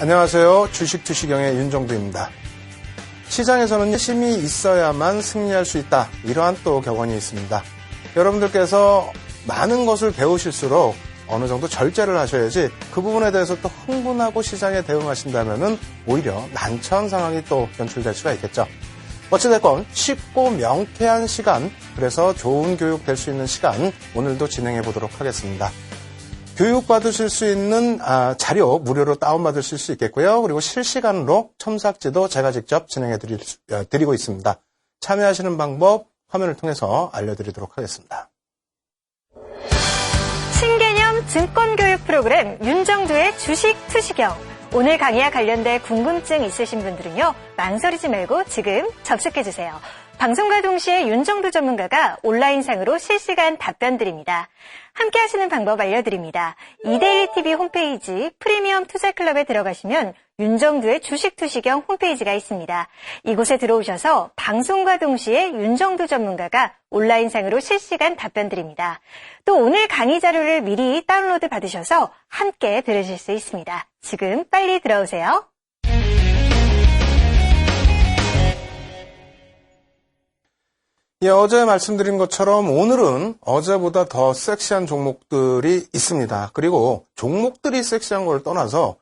안녕하세요. 주식투시경의 윤정두입니다. 시장에서는 힘이 있어야만 승리할 수 있다. 이러한 또 격언이 있습니다. 여러분들께서 많은 것을 배우실수록 어느 정도 절제를 하셔야지 그 부분에 대해서 또 흥분하고 시장에 대응하신다면은 오히려 난처한 상황이 또 연출될 수가 있겠죠. 어찌됐건 쉽고 명쾌한 시간, 그래서 좋은 교육 될 수 있는 시간 오늘도 진행해 보도록 하겠습니다. 교육받으실 수 있는 자료 무료로 다운받으실 수 있겠고요. 그리고 실시간으로 첨삭지도 제가 직접 진행해 드리고 있습니다. 참여하시는 방법 화면을 통해서 알려드리도록 하겠습니다. 신개념 증권교육 프로그램 윤정두의 주식 투시경. 오늘 강의와 관련된 궁금증 있으신 분들은요, 망설이지 말고 지금 접속해주세요. 방송과 동시에 윤정두 전문가가 온라인상으로 실시간 답변 드립니다. 함께 하시는 방법 알려드립니다. 이데일리TV 홈페이지 프리미엄 투자클럽에 들어가시면 윤정두의 주식 투시경 홈페이지가 있습니다. 이곳에 들어오셔서 방송과 동시에 윤정두 전문가가 온라인상으로 실시간 답변 드립니다. 또 오늘 강의 자료를 미리 다운로드 받으셔서 함께 들으실 수 있습니다. 지금 빨리 들어오세요. 예, 어제 말씀드린 것처럼 오늘은 어제보다 더 섹시한 종목들이 있습니다. 그리고 종목들이 섹시한 걸 떠나서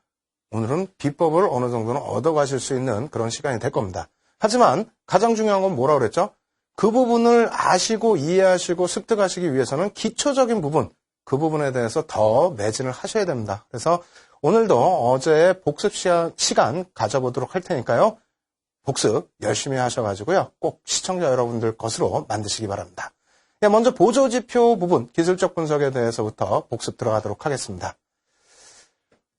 오늘은 비법을 어느 정도는 얻어가실 수 있는 그런 시간이 될 겁니다. 하지만 가장 중요한 건 뭐라고 그랬죠? 그 부분을 아시고 이해하시고 습득하시기 위해서는 기초적인 부분, 그 부분에 대해서 더 매진을 하셔야 됩니다. 그래서 오늘도 어제의 복습 시간 가져보도록 할 테니까요. 복습 열심히 하셔가지고요. 꼭 시청자 여러분들 것으로 만드시기 바랍니다. 먼저 보조지표 부분, 기술적 분석에 대해서부터 복습 들어가도록 하겠습니다.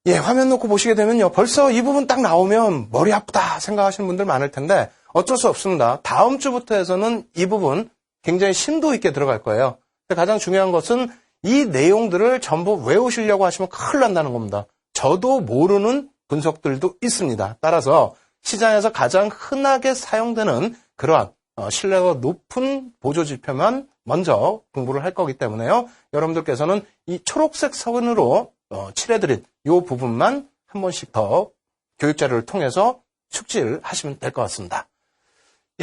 화면 놓고 보시게 되면요. 벌써 이 부분 딱 나오면 머리 아프다 생각하시는 분들 많을 텐데 어쩔 수 없습니다. 다음 주부터 해서는 이 부분 굉장히 심도 있게 들어갈 거예요. 가장 중요한 것은 이 내용들을 전부 외우시려고 하시면 큰일 난다는 겁니다. 저도 모르는 분석들도 있습니다. 따라서 시장에서 가장 흔하게 사용되는 그러한 신뢰가 높은 보조지표만 먼저 공부를 할 거기 때문에요. 여러분들께서는 이 초록색 선으로 칠해드린 이 부분만 한 번씩 더 교육자료를 통해서 숙지를 하시면 될 것 같습니다.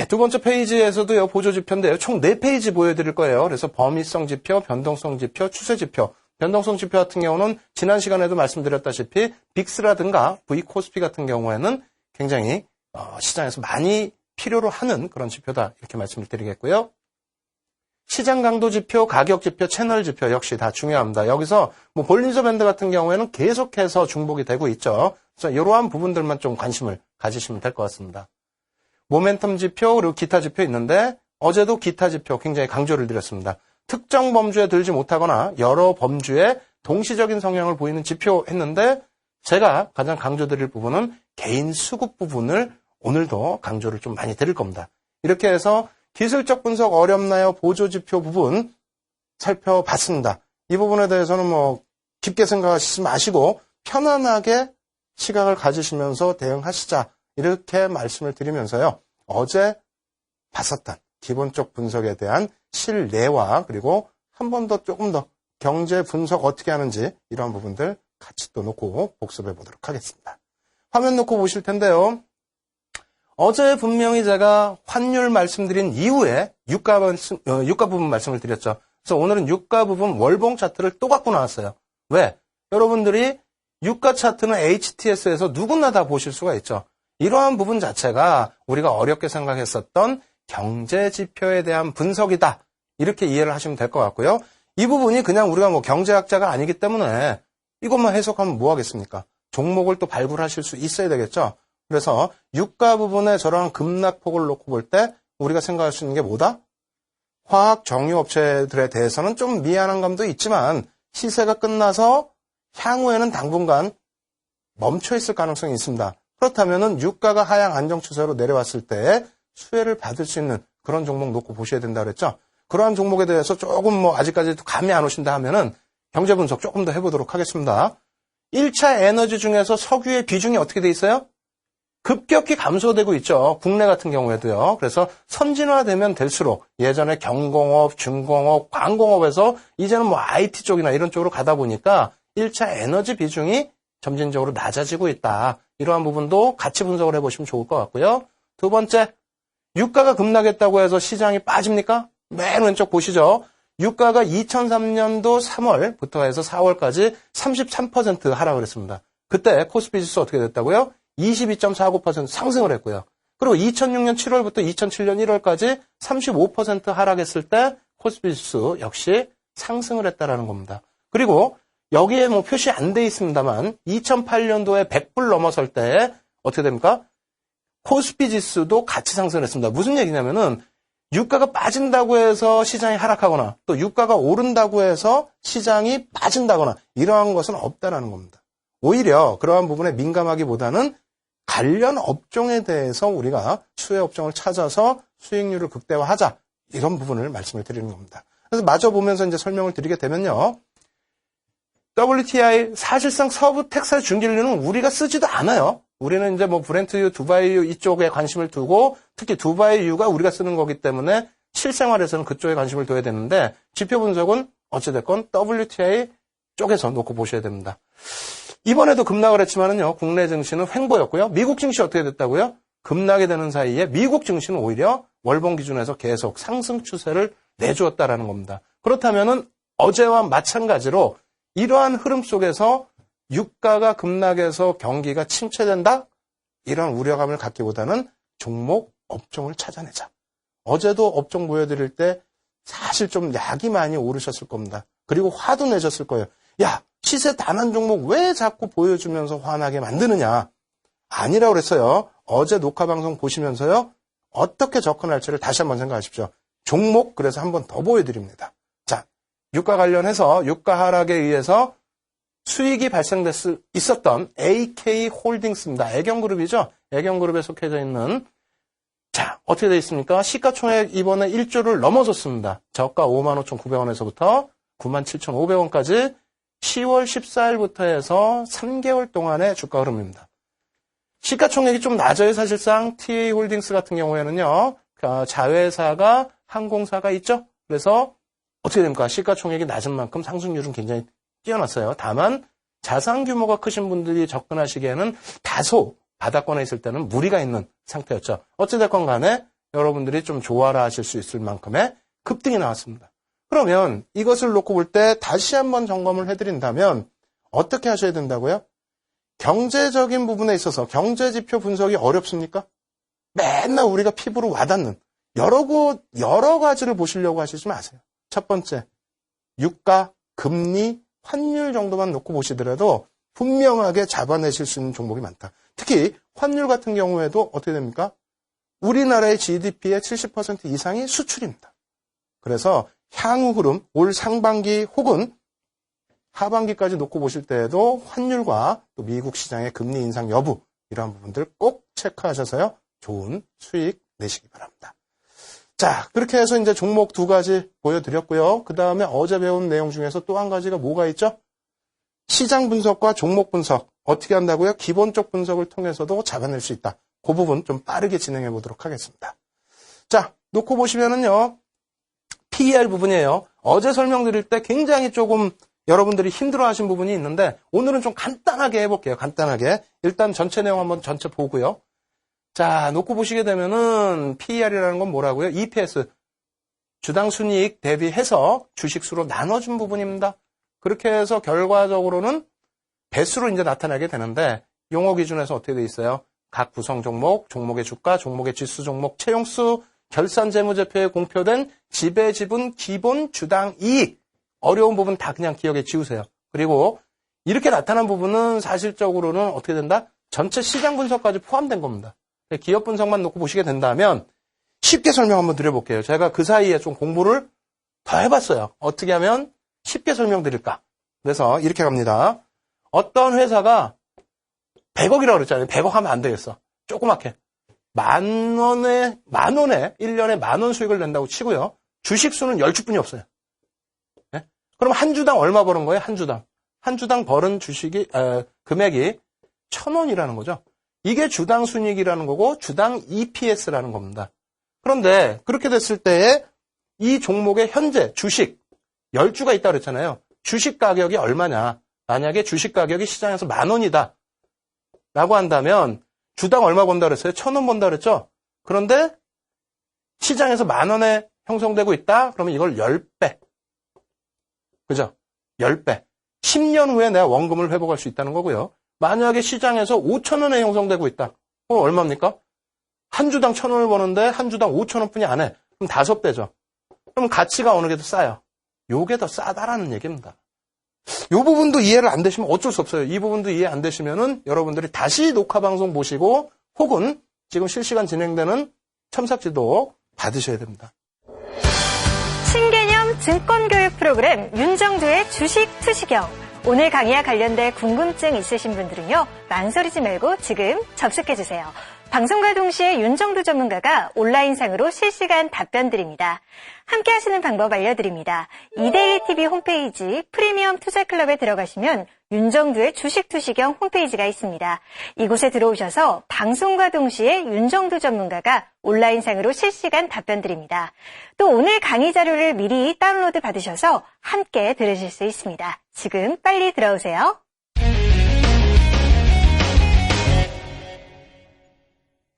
두 번째 페이지에서도요, 보조지표인데요. 총 4페이지 보여드릴 거예요. 그래서 범위성 지표, 변동성 지표, 추세 지표. 변동성 지표 같은 경우는 지난 시간에도 말씀드렸다시피 빅스라든가 V코스피 같은 경우에는 굉장히 시장에서 많이 필요로 하는 그런 지표다 이렇게 말씀을 드리겠고요. 시장 강도 지표, 가격 지표, 채널 지표 역시 다 중요합니다. 여기서 볼린저 밴드 같은 경우에는 계속해서 중복이 되고 있죠. 그래서 이러한 부분들만 좀 관심을 가지시면 될 것 같습니다. 모멘텀 지표 그리고 기타 지표 있는데 어제도 기타 지표 굉장히 강조를 드렸습니다. 특정 범주에 들지 못하거나 여러 범주에 동시적인 성향을 보이는 지표 했는데 제가 가장 강조드릴 부분은 개인 수급 부분을 오늘도 강조를 좀 많이 드릴 겁니다. 이렇게 해서 기술적 분석 어렵나요? 보조지표 부분 살펴봤습니다. 이 부분에 대해서는 깊게 생각하시지 마시고 편안하게 시각을 가지시면서 대응하시자 이렇게 말씀을 드리면서요. 어제 봤었던 기본적 분석에 대한 실내와 그리고 한 번 더 조금 더 경제 분석 어떻게 하는지 이러한 부분들 같이 또 놓고 복습해 보도록 하겠습니다. 화면 놓고 보실 텐데요. 어제 분명히 제가 환율 말씀드린 이후에 유가 부분 말씀을 드렸죠. 그래서 오늘은 유가 부분 월봉 차트를 또 갖고 나왔어요. 왜? 여러분들이 유가 차트는 HTS에서 누구나 다 보실 수가 있죠. 이러한 부분 자체가 우리가 어렵게 생각했었던 경제 지표에 대한 분석이다. 이렇게 이해를 하시면 될 것 같고요. 이 부분이 그냥 우리가 경제학자가 아니기 때문에 이것만 해석하면 뭐 하겠습니까? 종목을 또 발굴하실 수 있어야 되겠죠. 그래서 유가 부분에 저런 급락폭을 놓고 볼 때 우리가 생각할 수 있는 게 뭐다? 화학 정유업체들에 대해서는 좀 미안한 감도 있지만 시세가 끝나서 향후에는 당분간 멈춰 있을 가능성이 있습니다. 그렇다면은 유가가 하향 안정 추세로 내려왔을 때 수혜를 받을 수 있는 그런 종목 놓고 보셔야 된다 그랬죠. 그러한 종목에 대해서 조금 아직까지도 감이 안 오신다 하면은 경제 분석 조금 더 해보도록 하겠습니다. 1차 에너지 중에서 석유의 비중이 어떻게 돼 있어요? 급격히 감소되고 있죠. 국내 같은 경우에도요. 그래서 선진화되면 될수록 예전에 경공업, 중공업, 광공업에서 이제는 IT 쪽이나 이런 쪽으로 가다 보니까 1차 에너지 비중이 점진적으로 낮아지고 있다. 이러한 부분도 같이 분석을 해보시면 좋을 것 같고요. 두 번째, 유가가 급락했다고 해서 시장이 빠집니까? 맨 왼쪽 보시죠. 유가가 2003년도 3월부터 해서 4월까지 33% 하락을 했습니다. 그때 코스피 지수 어떻게 됐다고요? 22.49% 상승을 했고요. 그리고 2006년 7월부터 2007년 1월까지 35% 하락했을 때 코스피 지수 역시 상승을 했다라는 겁니다. 그리고 여기에 뭐 표시 안 돼 있습니다만 2008년도에 100불 넘어설 때 어떻게 됩니까? 코스피 지수도 같이 상승을 했습니다. 무슨 얘기냐면은 유가가 빠진다고 해서 시장이 하락하거나 또 유가가 오른다고 해서 시장이 빠진다거나 이러한 것은 없다라는 겁니다. 오히려 그러한 부분에 민감하기보다는 관련 업종에 대해서 우리가 수혜 업종을 찾아서 수익률을 극대화하자 이런 부분을 말씀을 드리는 겁니다. 그래서 마저 보면서 이제 설명을 드리게 되면요. WTI 사실상 서부 텍사스 중진류는 우리가 쓰지도 않아요. 우리는 이제 뭐 브렌트유, 두바이유 이쪽에 관심을 두고 특히 두바이유가 우리가 쓰는 거기 때문에 실생활에서는 그쪽에 관심을 둬야 되는데 지표 분석은 어찌됐건 WTI 쪽에서 놓고 보셔야 됩니다. 이번에도 급락을 했지만은요, 국내 증시는 횡보였고요. 미국 증시 어떻게 됐다고요? 급락이 되는 사이에 미국 증시는 오히려 월봉 기준에서 계속 상승 추세를 내주었다라는 겁니다. 그렇다면은 어제와 마찬가지로 이러한 흐름 속에서 유가가 급락해서 경기가 침체된다? 이런 우려감을 갖기보다는 종목, 업종을 찾아내자. 어제도 업종 보여드릴 때 사실 좀 약이 많이 오르셨을 겁니다. 그리고 화도 내셨을 거예요. 야, 시세 단한 종목 왜 자꾸 보여주면서 화나게 만드느냐. 아니라고 그랬어요. 어제 녹화 방송 보시면서요. 어떻게 접근할지를 다시 한번 생각하십시오. 종목 그래서 한번 더 보여드립니다. 자, 유가 관련해서 유가 하락에 의해서 수익이 있었던 AK홀딩스입니다. 애경그룹이죠. 애경그룹에 속해져 있는 자, 어떻게 되어 있습니까? 시가총액 이번에 1조를 넘어섰습니다. 저가 55,900원에서부터 97,500원까지 10월 14일부터 해서 3개월 동안의 주가 흐름입니다. 시가총액이 좀 낮아요. 사실상 TA홀딩스 같은 경우에는요. 자회사가 항공사가 있죠. 그래서 어떻게 됩니까? 시가총액이 낮은 만큼 상승률은 굉장히 뛰어났어요. 다만 자산 규모가 크신 분들이 접근하시기에는 다소 바닥권에 있을 때는 무리가 있는 상태였죠. 어찌됐건 간에 여러분들이 좀 조화를 하실 수 있을 만큼의 급등이 나왔습니다. 그러면 이것을 놓고 볼 때 다시 한번 점검을 해드린다면 어떻게 하셔야 된다고요? 경제적인 부분에 있어서 경제지표 분석이 어렵습니까? 맨날 우리가 피부로 와닿는 여러 가지를 보시려고 하시지 마세요. 첫 번째, 유가, 금리, 환율 정도만 놓고 보시더라도 분명하게 잡아내실 수 있는 종목이 많다. 특히 환율 같은 경우에도 어떻게 됩니까? 우리나라의 GDP의 70% 이상이 수출입니다. 그래서 향후 흐름, 올 상반기 혹은 하반기까지 놓고 보실 때에도 환율과 또 미국 시장의 금리 인상 여부 이러한 부분들 꼭 체크하셔서요. 좋은 수익 내시기 바랍니다. 자, 그렇게 해서 이제 종목 두 가지 보여드렸고요. 그 다음에 어제 배운 내용 중에서 또 한 가지가 뭐가 있죠? 시장 분석과 종목 분석 어떻게 한다고요? 기본적 분석을 통해서도 잡아낼 수 있다. 그 부분 좀 빠르게 진행해 보도록 하겠습니다. 자, 놓고 보시면은요. PER 부분이에요. 어제 설명드릴 때 굉장히 조금 여러분들이 힘들어하신 부분이 있는데 오늘은 좀 간단하게 해볼게요. 간단하게. 일단 전체 내용 한번 전체 보고요. 자, 놓고 보시게 되면은 PER이라는 건 뭐라고요? EPS, 주당 순이익 대비해서 주식수로 나눠준 부분입니다. 그렇게 해서 결과적으로는 배수로 이제 나타나게 되는데 용어 기준에서 어떻게 돼 있어요? 각 구성 종목, 종목의 주가, 종목의 지수 종목 채용수, 결산 재무제표에 공표된 지배 지분 기본 주당 이익. 어려운 부분 다 그냥 기억에 지우세요. 그리고 이렇게 나타난 부분은 사실적으로는 어떻게 된다? 전체 시장 분석까지 포함된 겁니다. 기업 분석만 놓고 보시게 된다면 쉽게 설명 한번 드려볼게요. 제가 그 사이에 좀 공부를 더 해봤어요. 어떻게 하면 쉽게 설명드릴까? 그래서 이렇게 갑니다. 어떤 회사가 100억이라고 그랬잖아요. 100억 하면 안 되겠어. 조그맣게. 만 원에 1년에 10,000원 수익을 낸다고 치고요. 주식 수는 10주뿐이 없어요. 네? 그럼 한 주당 얼마 버는 거예요? 한 주당 버는 금액이 1,000원이라는 거죠. 이게 주당 순이익이라는 거고 주당 EPS라는 겁니다. 그런데 그렇게 됐을 때에 이 종목의 현재 주식 10주가 있다고 그랬잖아요. 주식 가격이 얼마냐. 만약에 주식 가격이 시장에서 10,000원이다. 라고 한다면 주당 얼마 번다 그랬어요? 1,000원 번다 그랬죠? 그런데 시장에서 10,000원에 형성되고 있다? 그러면 이걸 10배. 그죠? 10배. 10년 후에 내가 원금을 회복할 수 있다는 거고요. 만약에 시장에서 5,000원에 형성되고 있다. 그럼 얼마입니까? 한 주당 1,000원을 버는데 한 주당 5,000원뿐이 안 해. 그럼 5배죠. 그럼 가치가 어느 게 더 싸요? 요게 더 싸다라는 얘기입니다. 요 부분도 이해를 안 되시면 어쩔 수 없어요. 이 부분도 이해 안 되시면은 여러분들이 다시 녹화 방송 보시고 혹은 지금 실시간 진행되는 첨삭지도 받으셔야 됩니다. 신개념 증권교육 프로그램 윤정두의 주식 투시경. 오늘 강의와 관련된 궁금증 있으신 분들은요, 망설이지 말고 지금 접속해주세요. 방송과 동시에 윤정두 전문가가 온라인상으로 실시간 답변 드립니다. 함께 하시는 방법 알려드립니다. 이데일리TV 홈페이지 프리미엄 투자클럽에 들어가시면 윤정두의 주식 투시경 홈페이지가 있습니다. 이곳에 들어오셔서 방송과 동시에 윤정두 전문가가 온라인상으로 실시간 답변 드립니다. 또 오늘 강의 자료를 미리 다운로드 받으셔서 함께 들으실 수 있습니다. 지금 빨리 들어오세요.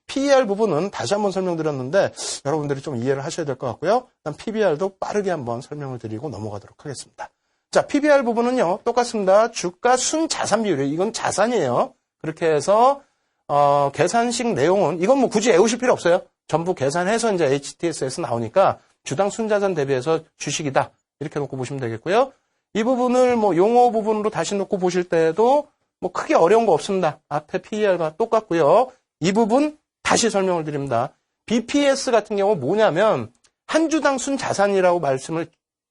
PER 부분은 다시 한번 설명드렸는데 여러분들이 좀 이해를 하셔야 될 것 같고요. 일단 PBR도 빠르게 한번 설명을 드리고 넘어가도록 하겠습니다. 자, PBR 부분은요. 똑같습니다. 주가 순자산 비율이에요. 이건 자산이에요. 그렇게 해서 계산식 내용은 이건 뭐 굳이 외우실 필요 없어요. 전부 계산해서 이제 HTS에서 나오니까 주당 순자산 대비해서 주식이다. 이렇게 놓고 보시면 되겠고요. 이 부분을 뭐 용어 부분으로 다시 놓고 보실 때도 뭐 크게 어려운 거 없습니다. 앞에 PER과 똑같고요. 이 부분 다시 설명을 드립니다. BPS 같은 경우 뭐냐면 한 주당 순자산이라고 말씀을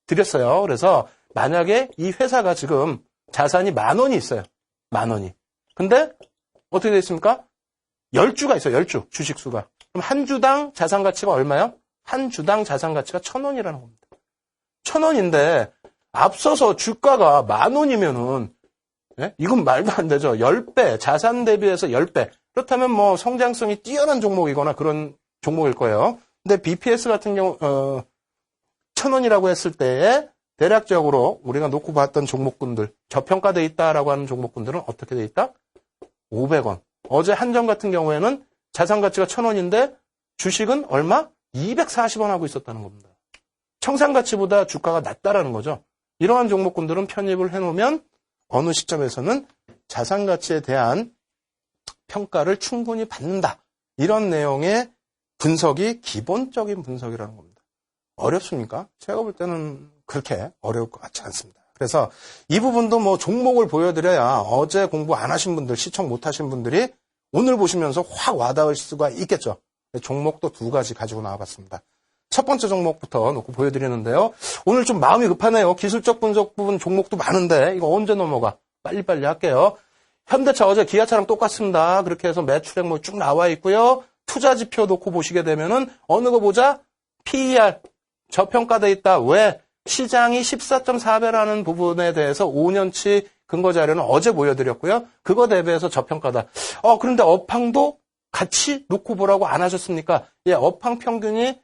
드렸어요. 그래서 만약에 이 회사가 지금 자산이 10,000원이 있어요. 10,000원이. 근데 어떻게 되어 있습니까? 10주가 있어요. 10주 주식수가. 그럼 한 주당 자산 가치가 얼마요? 한 주당 자산 가치가 1,000원이라는 겁니다. 1,000원인데 앞서서 주가가 10,000원이면은 이건 말도 안 되죠. 10배, 자산 대비해서 10배. 그렇다면 뭐 성장성이 뛰어난 종목이거나 그런 종목일 거예요. 근데 BPS 같은 경우 1,000원이라고 했을 때에 대략적으로 우리가 놓고 봤던 종목군들, 저평가돼 있다라고 하는 종목군들은 어떻게 돼 있다? 500원. 어제 한정 같은 경우에는 자산 가치가 1,000원인데 주식은 얼마? 240원 하고 있었다는 겁니다. 청산 가치보다 주가가 낮다라는 거죠. 이러한 종목군들은 편입을 해놓으면 어느 시점에서는 자산 가치에 대한 평가를 충분히 받는다. 이런 내용의 분석이 기본적인 분석이라는 겁니다. 어렵습니까? 제가 볼 때는 그렇게 어려울 것 같지 않습니다. 그래서 이 부분도 뭐 종목을 보여드려야 어제 공부 안 하신 분들, 시청 못 하신 분들이 오늘 보시면서 확 와닿을 수가 있겠죠. 종목도 2가지 가지고 나와봤습니다. 첫 번째 종목부터 놓고 보여드리는데요. 오늘 좀 마음이 급하네요. 기술적 분석 부분 종목도 많은데 이거 언제 넘어가? 빨리빨리 할게요. 현대차 어제 기아차랑 똑같습니다. 그렇게 해서 매출액 뭐 쭉 나와 있고요. 투자 지표 놓고 보시게 되면은 어느 거 보자? PER 저평가돼 있다. 왜? 시장이 14.4배라는 부분에 대해서 5년치 근거 자료는 어제 보여드렸고요. 그거 대비해서 저평가다. 그런데 업황도 같이 놓고 보라고 안 하셨습니까? 예, 업황 평균이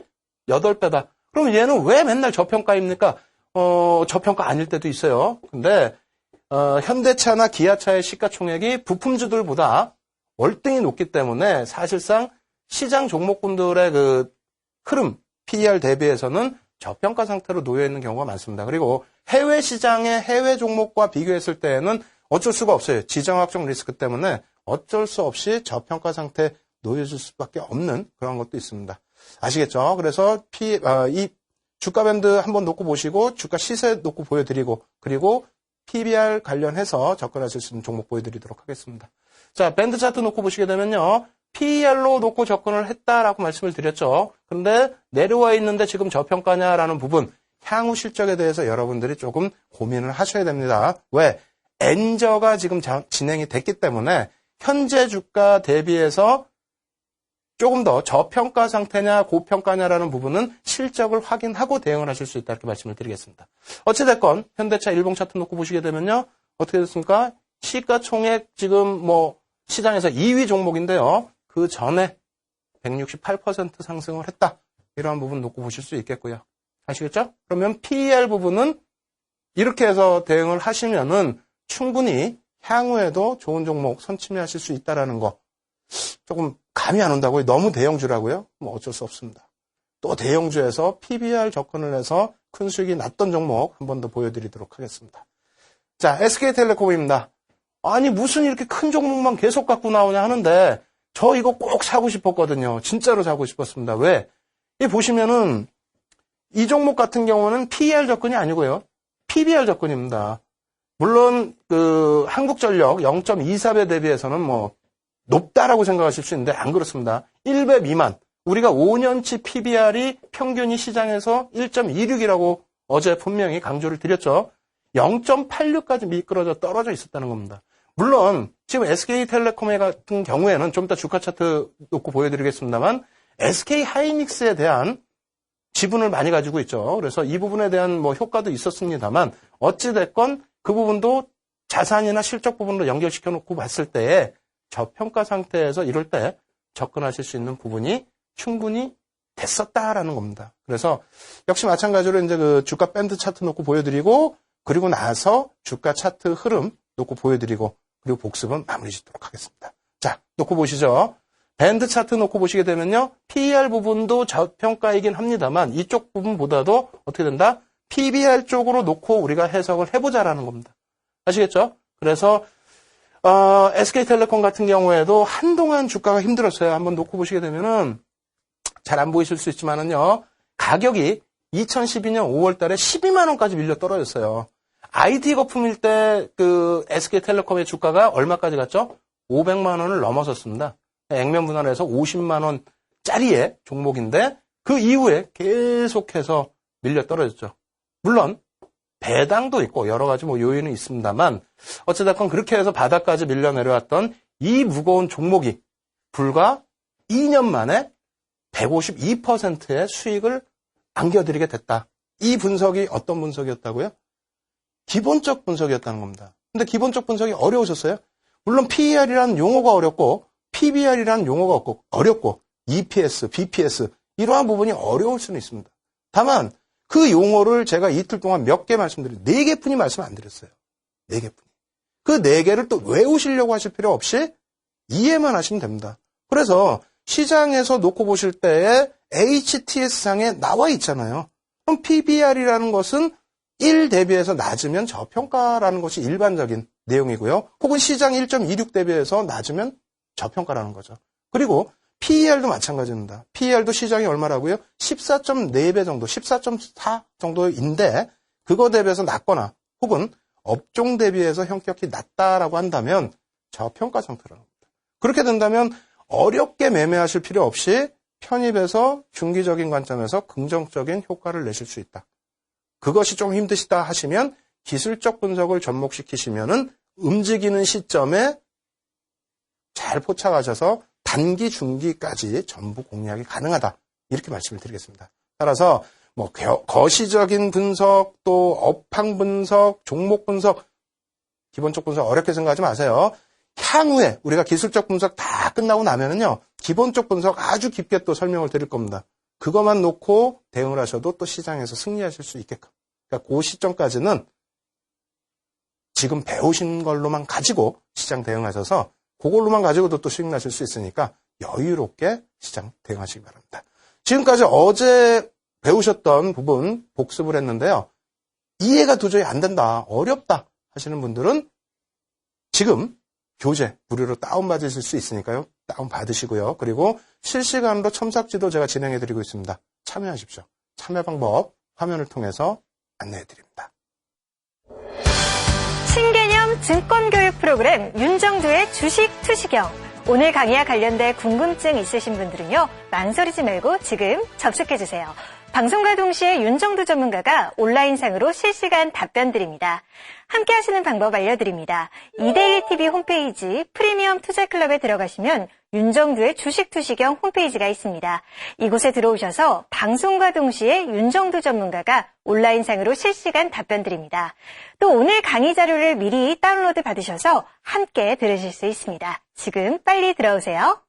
8배다. 그럼 얘는 왜 맨날 저평가입니까? 저평가 아닐 때도 있어요. 근데 현대차나 기아차의 시가총액이 부품주들보다 월등히 높기 때문에 사실상 시장 종목군들의 그 흐름, PER 대비해서는 저평가 상태로 놓여 있는 경우가 많습니다. 그리고 해외 시장의 해외 종목과 비교했을 때에는 어쩔 수가 없어요. 지정학적 리스크 때문에 어쩔 수 없이 저평가 상태에 놓여질 수밖에 없는 그런 것도 있습니다. 아시겠죠? 그래서 이 주가 밴드 한번 놓고 보시고 주가 시세 놓고 보여드리고 그리고 PBR 관련해서 접근하실 수 있는 종목 보여드리도록 하겠습니다. 자, 밴드 차트 놓고 보시게 되면요. PER로 놓고 접근을 했다라고 말씀을 드렸죠. 근데 내려와 있는데 지금 저평가냐라는 부분, 향후 실적에 대해서 여러분들이 조금 고민을 하셔야 됩니다. 왜? 엔저가 지금 진행이 됐기 때문에 현재 주가 대비해서 조금 더 저평가 상태냐 고평가냐라는 부분은 실적을 확인하고 대응을 하실 수 있다 이렇게 말씀을 드리겠습니다. 어찌됐건 현대차 일봉 차트 놓고 보시게 되면요. 어떻게 됐습니까? 시가총액 지금 뭐 시장에서 2위 종목인데요. 그 전에 168% 상승을 했다. 이러한 부분 놓고 보실 수 있겠고요. 아시겠죠? 그러면 PER 부분은 이렇게 해서 대응을 하시면은 충분히 향후에도 좋은 종목 선침해하실 수 있다라는 거 조금 감이 안 온다고요? 너무 대형주라고요? 뭐 어쩔 수 없습니다. 또 대형주에서 PBR 접근을 해서 큰 수익이 났던 종목 한 번 더 보여드리도록 하겠습니다. 자, SK텔레콤입니다. 아니 무슨 이렇게 큰 종목만 계속 갖고 나오냐 하는데 저 이거 꼭 사고 싶었거든요. 진짜로 사고 싶었습니다. 왜? 이 보시면은 이 종목 같은 경우는 PER 접근이 아니고요. PBR 접근입니다. 물론 그 한국전력 0.24배 대비해서는 뭐 높다라고 생각하실 수 있는데 안 그렇습니다. 1배 미만. 우리가 5년치 PBR이 평균이 시장에서 1.26이라고 어제 분명히 강조를 드렸죠. 0.86까지 미끄러져 떨어져 있었다는 겁니다. 물론 지금 SK텔레콤 같은 경우에는 좀 이따 주가 차트 놓고 보여드리겠습니다만 SK하이닉스에 대한 지분을 많이 가지고 있죠. 그래서 이 부분에 대한 뭐 효과도 있었습니다만 어찌됐건 그 부분도 자산이나 실적 부분으로 연결시켜 놓고 봤을 때에 저평가 상태에서 이럴 때 접근하실 수 있는 부분이 충분히 됐었다라는 겁니다. 그래서 역시 마찬가지로 이제 그 주가 밴드 차트 놓고 보여드리고 그리고 나서 주가 차트 흐름 놓고 보여드리고 그리고 복습은 마무리 짓도록 하겠습니다. 자, 놓고 보시죠. 밴드 차트 놓고 보시게 되면요. PER 부분도 저평가이긴 합니다만 이쪽 부분보다도 어떻게 된다? PBR 쪽으로 놓고 우리가 해석을 해보자라는 겁니다. 아시겠죠? 그래서 SK텔레콤 같은 경우에도 한동안 주가가 힘들었어요. 한번 놓고 보시게 되면은 잘 안 보이실 수 있지만은요. 가격이 2012년 5월 달에 12만 원까지 밀려 떨어졌어요. IT 거품일 때 그 SK텔레콤의 주가가 얼마까지 갔죠? 500만 원을 넘어섰습니다. 액면 분할해서 50만 원짜리의 종목인데 그 이후에 계속해서 밀려 떨어졌죠. 물론 배당도 있고 여러 가지 뭐 요인은 있습니다만 어찌됐건 그렇게 해서 바닥까지 밀려 내려왔던 이 무거운 종목이 불과 2년 만에 152%의 수익을 안겨드리게 됐다. 이 분석이 어떤 분석이었다고요? 기본적 분석이었다는 겁니다. 근데 기본적 분석이 어려우셨어요? 물론 PER이라는 용어가 어렵고 PBR이라는 용어가 어렵고 EPS, BPS 이러한 부분이 어려울 수는 있습니다. 다만 그 용어를 제가 이틀 동안 몇 개 말씀드렸어요. 4개뿐이 말씀 안 드렸어요. 4개뿐이. 그 4개를 또 외우시려고 하실 필요 없이 이해만 하시면 됩니다. 그래서 시장에서 놓고 보실 때에 HTS상에 나와 있잖아요. 그럼 PBR이라는 것은 1 대비해서 낮으면 저평가라는 것이 일반적인 내용이고요. 혹은 시장 1.26 대비해서 낮으면 저평가라는 거죠. 그리고 PER도 마찬가지입니다. PER도 시장이 얼마라고요? 14.4배 정도, 14.4 정도인데 그거 대비해서 낮거나 혹은 업종 대비해서 현격히 낮다라고 한다면 저평가 상태라는 겁니다. 그렇게 된다면 어렵게 매매하실 필요 없이 편입해서 중기적인 관점에서 긍정적인 효과를 내실 수 있다. 그것이 좀 힘드시다 하시면 기술적 분석을 접목시키시면은 움직이는 시점에 잘 포착하셔서 단기, 중기까지 전부 공략이 가능하다. 이렇게 말씀을 드리겠습니다. 따라서 뭐 거시적인 분석, 또 업황 분석, 종목 분석, 기본적 분석 어렵게 생각하지 마세요. 향후에 우리가 기술적 분석 다 끝나고 나면은요, 기본적 분석 아주 깊게 또 설명을 드릴 겁니다. 그것만 놓고 대응을 하셔도 또 시장에서 승리하실 수 있게끔. 그러니까 그 시점까지는 지금 배우신 걸로만 가지고 시장 대응하셔서 그걸로만 가지고도 또 수익 나실 수 있으니까 여유롭게 시장 대응하시기 바랍니다. 지금까지 어제 배우셨던 부분 복습을 했는데요. 이해가 도저히 안 된다, 어렵다 하시는 분들은 지금 교재 무료로 다운받으실 수 있으니까요. 다운받으시고요. 그리고 실시간으로 첨삭지도 제가 진행해드리고 있습니다. 참여하십시오. 참여 방법 화면을 통해서 안내해드립니다. 신개념 증권교육 프로그램 윤정두의 주식 투시경. 오늘 강의와 관련된 궁금증 있으신 분들은요. 망설이지 말고 지금 접속해주세요. 방송과 동시에 윤정두 전문가가 온라인상으로 실시간 답변 드립니다. 함께 하시는 방법 알려드립니다. 이데일리TV 홈페이지 프리미엄 투자클럽에 들어가시면 윤정두의 주식 투시경 홈페이지가 있습니다. 이곳에 들어오셔서 방송과 동시에 윤정두 전문가가 온라인상으로 실시간 답변 드립니다. 또 오늘 강의 자료를 미리 다운로드 받으셔서 함께 들으실 수 있습니다. 지금 빨리 들어오세요.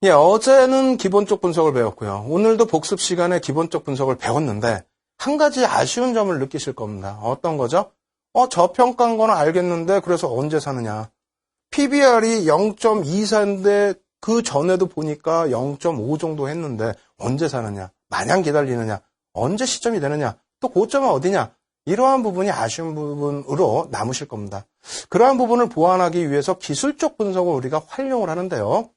예, 어제는 기본적 분석을 배웠고요. 오늘도 복습 시간에 기본적 분석을 배웠는데 한 가지 아쉬운 점을 느끼실 겁니다. 어떤 거죠? 저평가한 거는 알겠는데 그래서 언제 사느냐. PBR이 0.24인데 그 전에도 보니까 0.5 정도 했는데 언제 사느냐. 마냥 기다리느냐. 언제 시점이 되느냐. 또 고점은 어디냐. 이러한 부분이 아쉬운 부분으로 남으실 겁니다. 그러한 부분을 보완하기 위해서 기술적 분석을 우리가 활용을 하는데요.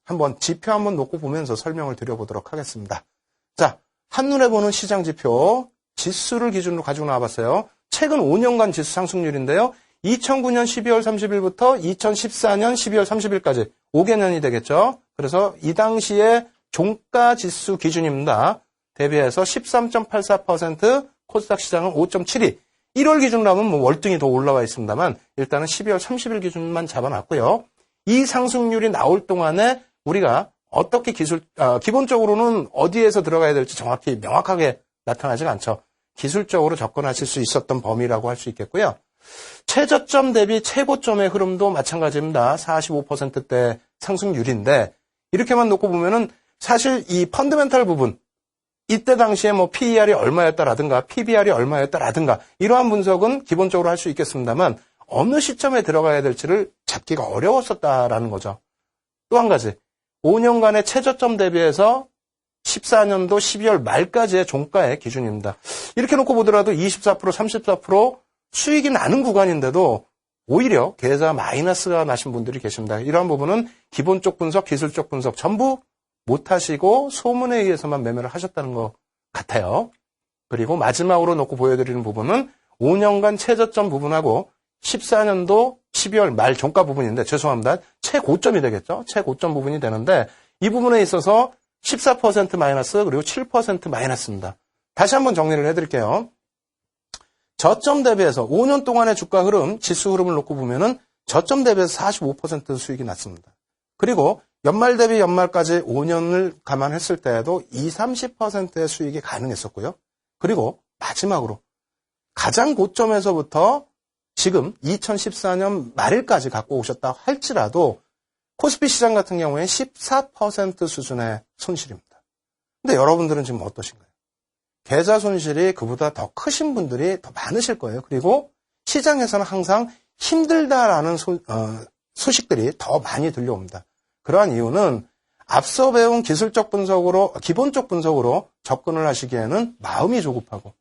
한번 지표 한번 놓고 보면서 설명을 드려보도록 하겠습니다. 자, 한눈에 보는 시장 지표, 지수를 기준으로 가지고 나와봤어요. 최근 5년간 지수 상승률인데요. 2009년 12월 30일부터 2014년 12월 30일까지 5개년이 되겠죠. 그래서 이 당시에 종가 지수 기준입니다. 대비해서 13.84%, 코스닥 시장은 5.72. 1월 기준으로 하면 뭐 월등히 더 올라와 있습니다만 일단은 12월 30일 기준만 잡아놨고요. 이 상승률이 나올 동안에 우리가 어떻게 기본적으로는 어디에서 들어가야 될지 정확히 명확하게 나타나지가 않죠. 기술적으로 접근하실 수 있었던 범위라고 할 수 있겠고요. 최저점 대비 최고점의 흐름도 마찬가지입니다. 45%대 상승률인데 이렇게만 놓고 보면은 사실 이 펀더멘탈 부분 이때 당시에 뭐 PER이 얼마였다라든가 PBR이 얼마였다라든가 이러한 분석은 기본적으로 할 수 있겠습니다만 어느 시점에 들어가야 될지를 잡기가 어려웠었다라는 거죠. 또 한 가지 5년간의 최저점 대비해서 14년도 12월 말까지의 종가의 기준입니다. 이렇게 놓고 보더라도 24%, 34% 수익이 나는 구간인데도 오히려 계좌 마이너스가 나신 분들이 계십니다. 이러한 부분은 기본적 분석, 기술적 분석 전부 못하시고 소문에 의해서만 매매를 하셨다는 것 같아요. 그리고 마지막으로 놓고 보여드리는 부분은 5년간 최저점 부분하고 14년도 12월 말 종가 부분인데 죄송합니다. 최고점이 되겠죠. 최고점 부분이 되는데 이 부분에 있어서 14% 마이너스 그리고 7% 마이너스입니다. 다시 한번 정리를 해드릴게요. 저점 대비해서 5년 동안의 주가 흐름, 지수 흐름을 놓고 보면은 저점 대비해서 45% 수익이 났습니다. 그리고 연말 대비 연말까지 5년을 감안했을 때에도 20-30%의 수익이 가능했었고요. 그리고 마지막으로 가장 고점에서부터 지금 2014년 말일까지 갖고 오셨다 할지라도 코스피 시장 같은 경우에 14% 수준의 손실입니다. 근데 여러분들은 지금 어떠신가요? 계좌 손실이 그보다 더 크신 분들이 더 많으실 거예요. 그리고 시장에서는 항상 힘들다라는 소식들이 더 많이 들려옵니다. 그러한 이유는 앞서 배운 기술적 분석으로, 기본적 분석으로 접근을 하시기에는 마음이 조급하고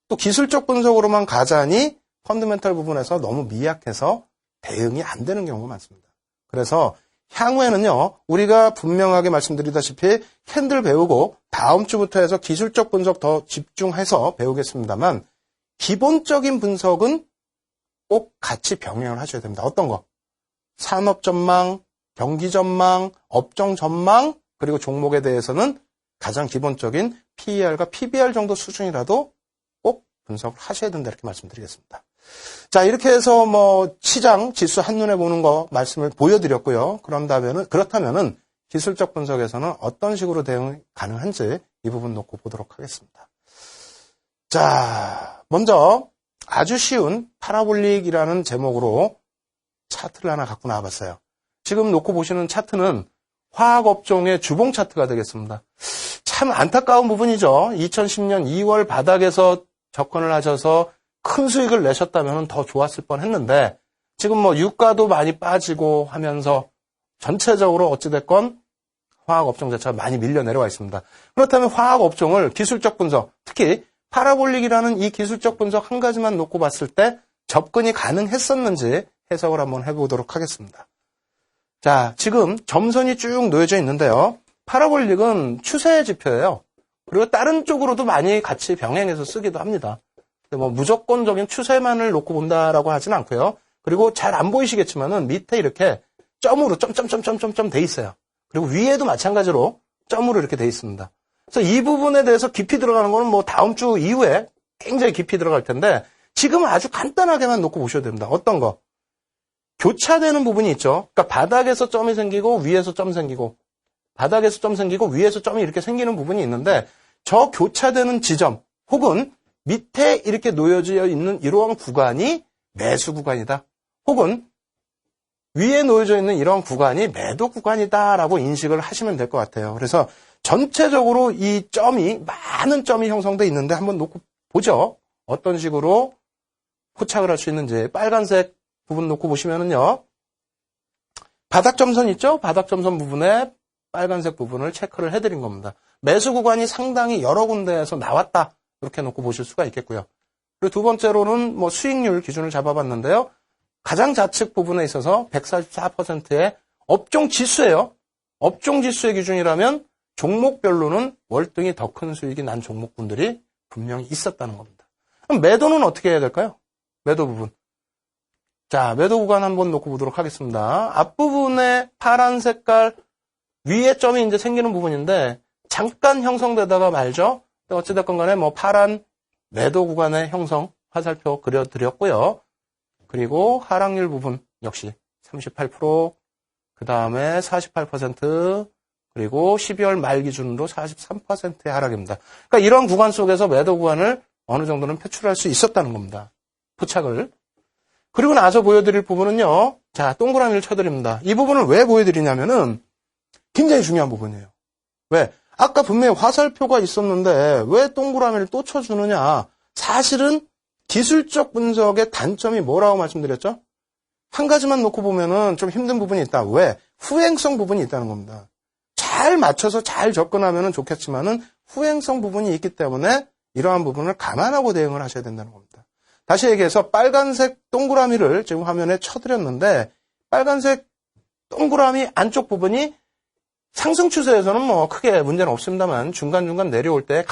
또 기술적 분석으로만 가자니 펀더멘탈 부분에서 너무 미약해서 대응이 안 되는 경우가 많습니다. 그래서 향후에는요, 우리가 분명하게 말씀드리다시피 캔들 배우고 다음 주부터 해서 기술적 분석 더 집중해서 배우겠습니다만 기본적인 분석은 꼭 같이 병행을 하셔야 됩니다. 어떤 거? 산업 전망, 경기 전망, 업종 전망, 그리고 종목에 대해서는 가장 기본적인 PER과 PBR 정도 수준이라도 꼭 분석을 하셔야 된다 이렇게 말씀드리겠습니다. 자, 이렇게 해서 뭐 시장 지수 한눈에 보는 거 말씀을 보여드렸고요. 그렇다면은 기술적 분석에서는 어떤 식으로 대응 가능한지 이 부분 놓고 보도록 하겠습니다. 자, 먼저 아주 쉬운 파라볼릭이라는 제목으로 차트를 하나 갖고 나와봤어요. 지금 놓고 보시는 차트는 화학업종의 주봉 차트가 되겠습니다. 참 안타까운 부분이죠. 2010년 2월 바닥에서 접근을 하셔서 큰 수익을 내셨다면 더 좋았을 뻔했는데 지금 뭐 유가도 많이 빠지고 하면서 전체적으로 어찌됐건 화학업종 자체가 많이 밀려 내려와 있습니다. 그렇다면 화학업종을 기술적 분석, 특히 파라볼릭이라는 이 기술적 분석 한 가지만 놓고 봤을 때 접근이 가능했었는지 해석을 한번 해보도록 하겠습니다. 자, 지금 점선이 쭉 놓여져 있는데요. 파라볼릭은 추세 지표예요. 그리고 다른 쪽으로도 많이 같이 병행해서 쓰기도 합니다. 뭐 무조건적인 추세만을 놓고 본다라고 하진 않고요. 그리고 잘 안 보이시겠지만은 밑에 이렇게 점으로 점점점점점점 돼 있어요. 그리고 위에도 마찬가지로 점으로 이렇게 돼 있습니다. 그래서 이 부분에 대해서 깊이 들어가는 거는 뭐 다음 주 이후에 굉장히 깊이 들어갈 텐데 지금은 아주 간단하게만 놓고 보셔야 됩니다. 어떤 거? 교차되는 부분이 있죠. 그러니까 바닥에서 점이 생기고 위에서 점 생기고 바닥에서 점 생기고 위에서 점이 이렇게 생기는 부분이 있는데 저 교차되는 지점 혹은 밑에 이렇게 놓여져 있는 이러한 구간이 매수 구간이다. 혹은 위에 놓여져 있는 이러한 구간이 매도 구간이다라고 인식을 하시면 될 것 같아요. 그래서 전체적으로 이 많은 점이 형성돼 있는데 한번 놓고 보죠. 어떤 식으로 포착을 할 수 있는지. 빨간색 부분 놓고 보시면은요. 바닥점선 있죠? 바닥점선 부분에 빨간색 부분을 체크를 해드린 겁니다. 매수 구간이 상당히 여러 군데에서 나왔다. 이렇게 놓고 보실 수가 있겠고요. 그리고 두 번째로는 뭐 수익률 기준을 잡아봤는데요. 가장 좌측 부분에 있어서 144%의 업종 지수예요. 업종 지수의 기준이라면 종목별로는 월등히 더 큰 수익이 난 종목군들이 분명히 있었다는 겁니다. 그럼 매도는 어떻게 해야 될까요? 매도 부분. 자, 매도 구간 한번 놓고 보도록 하겠습니다. 앞부분에 파란 색깔 위에 점이 이제 생기는 부분인데 잠깐 형성되다가 말죠. 어찌됐건 간에 뭐 파란 매도 구간의 형성 화살표 그려드렸고요. 그리고 하락률 부분 역시 38%, 그 다음에 48%, 그리고 12월 말 기준으로 43%의 하락입니다. 그러니까 이런 구간 속에서 매도 구간을 어느 정도는 표출할 수 있었다는 겁니다. 포착을. 그리고 나서 보여드릴 부분은요. 자, 동그라미를 쳐드립니다. 이 부분을 왜 보여드리냐면은 굉장히 중요한 부분이에요. 왜? 아까 분명히 화살표가 있었는데 왜 동그라미를 또 쳐주느냐. 사실은 기술적 분석의 단점이 뭐라고 말씀드렸죠? 한 가지만 놓고 보면은 좀 힘든 부분이 있다. 왜? 후행성 부분이 있다는 겁니다. 잘 맞춰서 잘 접근하면은 좋겠지만은 후행성 부분이 있기 때문에 이러한 부분을 감안하고 대응을 하셔야 된다는 겁니다. 다시 얘기해서 빨간색 동그라미를 지금 화면에 쳐드렸는데 빨간색 동그라미 안쪽 부분이 상승 추세에서는 뭐 크게 문제는 없습니다만 중간중간 내려올 때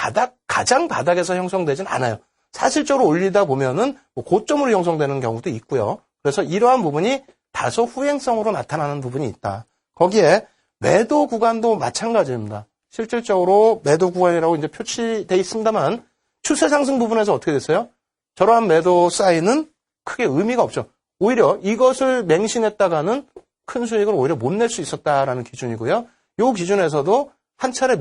가장 바닥에서 형성되진 않아요. 사실적으로 올리다 보면은 뭐 고점으로 형성되는 경우도 있고요. 그래서 이러한 부분이 다소 후행성으로 나타나는 부분이 있다. 거기에 매도 구간도 마찬가지입니다. 실질적으로 매도 구간이라고 이제 표시되어 있습니다만 추세 상승 부분에서 어떻게 됐어요? 저러한 매도 사인은 크게 의미가 없죠. 오히려 이것을 맹신했다가는 큰 수익을 오히려 못 낼 수 있었다라는 기준이고요. 이 기준에서도 한 차례